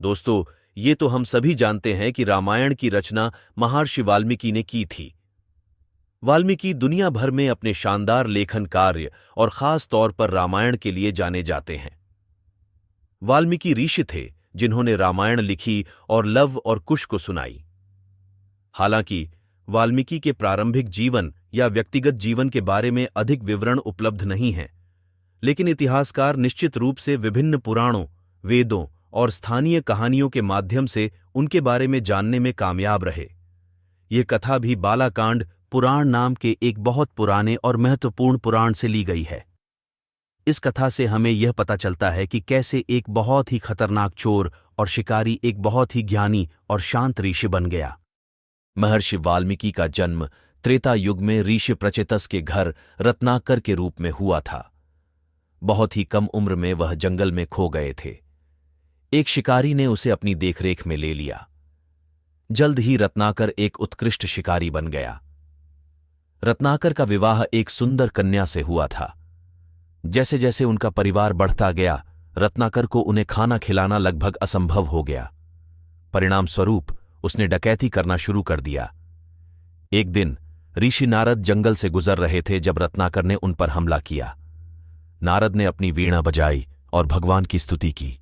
दोस्तों, ये तो हम सभी जानते हैं कि रामायण की रचना महर्षि वाल्मीकि ने की थी। वाल्मीकि दुनिया भर में अपने शानदार लेखन कार्य और खास तौर पर रामायण के लिए जाने जाते हैं। वाल्मीकि ऋषि थे जिन्होंने रामायण लिखी और लव और कुश को सुनाई। हालांकि वाल्मीकि के प्रारंभिक जीवन या व्यक्तिगत जीवन के बारे में अधिक विवरण उपलब्ध नहीं हैं, लेकिन इतिहासकार निश्चित रूप से विभिन्न पुराणों, वेदों और स्थानीय कहानियों के माध्यम से उनके बारे में जानने में कामयाब रहे। ये कथा भी बालाकांड पुराण नाम के एक बहुत पुराने और महत्वपूर्ण पुराण से ली गई है। इस कथा से हमें यह पता चलता है कि कैसे एक बहुत ही खतरनाक चोर और शिकारी एक बहुत ही ज्ञानी और शांत ऋषि बन गया। महर्षि वाल्मीकि का जन्म त्रेता युग में ऋषि प्रचेतस के घर रत्नाकर के रूप में हुआ था। बहुत ही कम उम्र में वह जंगल में खो गए थे। एक शिकारी ने उसे अपनी देखरेख में ले लिया। जल्द ही रत्नाकर एक उत्कृष्ट शिकारी बन गया। रत्नाकर का विवाह एक सुंदर कन्या से हुआ था। जैसे जैसे उनका परिवार बढ़ता गया, रत्नाकर को उन्हें खाना खिलाना लगभग असंभव हो गया। परिणाम स्वरूप उसने डकैती करना शुरू कर दिया। एक दिन ऋषि नारद जंगल से गुजर रहे थे जब रत्नाकर ने उन पर हमला किया। नारद ने अपनी वीणा बजाई और भगवान की स्तुति की।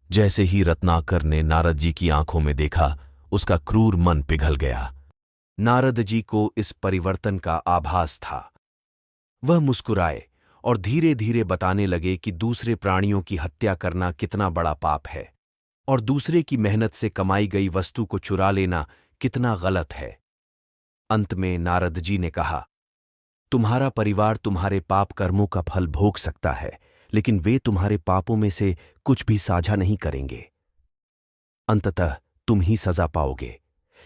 जैसे ही रत्नाकर ने नारद जी की आंखों में देखा, उसका क्रूर मन पिघल गया। नारद जी को इस परिवर्तन का आभास था। वह मुस्कुराए और धीरे धीरे बताने लगे कि दूसरे प्राणियों की हत्या करना कितना बड़ा पाप है और दूसरे की मेहनत से कमाई गई वस्तु को चुरा लेना कितना गलत है। अंत में नारद जी ने कहा, तुम्हारा परिवार तुम्हारे पाप कर्मों का फल भोग सकता है, लेकिन वे तुम्हारे पापों में से कुछ भी साझा नहीं करेंगे। अंततः तुम ही सजा पाओगे।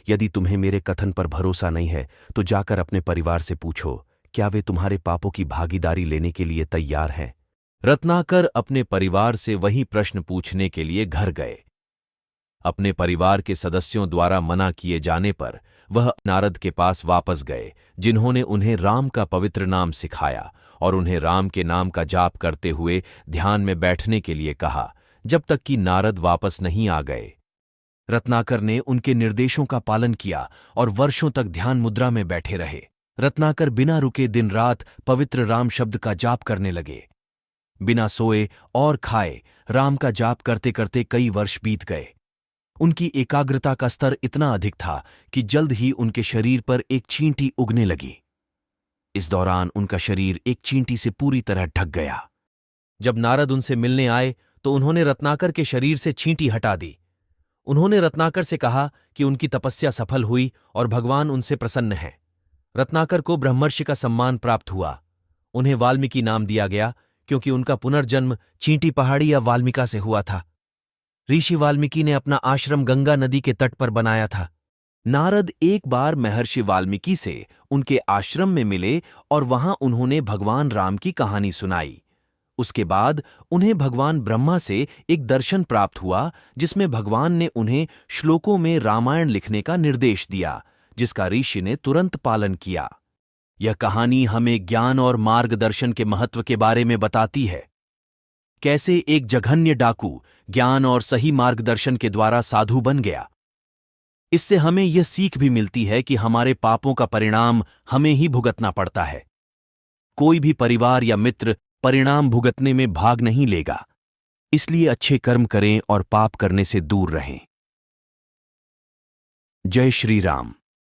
यदि तुम्हें मेरे कथन पर भरोसा नहीं है तो जाकर अपने परिवार से पूछो, क्या वे तुम्हारे पापों की भागीदारी लेने के लिए तैयार हैं? रत्नाकर अपने परिवार से वही प्रश्न पूछने के लिए घर गए। अपने परिवार के सदस्यों द्वारा मना किए जाने पर वह नारद के पास वापस गए, जिन्होंने उन्हें राम का पवित्र नाम सिखाया और उन्हें राम के नाम का जाप करते हुए ध्यान में बैठने के लिए कहा, जब तक कि नारद वापस नहीं आ गए। रत्नाकर ने उनके निर्देशों का पालन किया और वर्षों तक ध्यान मुद्रा में बैठे रहे। रत्नाकर बिना रुके दिन रात पवित्र राम शब्द का जाप करने लगे। बिना सोए और खाए राम का जाप करते करते कई वर्ष बीत गए। उनकी एकाग्रता का स्तर इतना अधिक था कि जल्द ही उनके शरीर पर एक चींटी उगने लगी। इस दौरान उनका शरीर एक चींटी से पूरी तरह ढक गया। जब नारद उनसे मिलने आए तो उन्होंने रत्नाकर के शरीर से चींटी हटा दी। उन्होंने रत्नाकर से कहा कि उनकी तपस्या सफल हुई और भगवान उनसे प्रसन्न हैं। रत्नाकर को ब्रह्मर्षि का सम्मान प्राप्त हुआ। उन्हें वाल्मीकि नाम दिया गया क्योंकि उनका पुनर्जन्म चींटी पहाड़ी या वाल्मीका से हुआ था। ऋषि वाल्मीकि ने अपना आश्रम गंगा नदी के तट पर बनाया था। नारद एक बार महर्षि वाल्मीकि से उनके आश्रम में मिले और वहां उन्होंने भगवान राम की कहानी सुनाई। उसके बाद उन्हें भगवान ब्रह्मा से एक दर्शन प्राप्त हुआ, जिसमें भगवान ने उन्हें श्लोकों में रामायण लिखने का निर्देश दिया, जिसका ऋषि ने तुरंत पालन किया। यह कहानी हमें ज्ञान और मार्गदर्शन के महत्व के बारे में बताती है। कैसे एक जघन्य डाकू ज्ञान और सही मार्गदर्शन के द्वारा साधु बन गया। इससे हमें यह सीख भी मिलती है कि हमारे पापों का परिणाम हमें ही भुगतना पड़ता है। कोई भी परिवार या मित्र परिणाम भुगतने में भाग नहीं लेगा। इसलिए अच्छे कर्म करें और पाप करने से दूर रहें। जय श्री राम।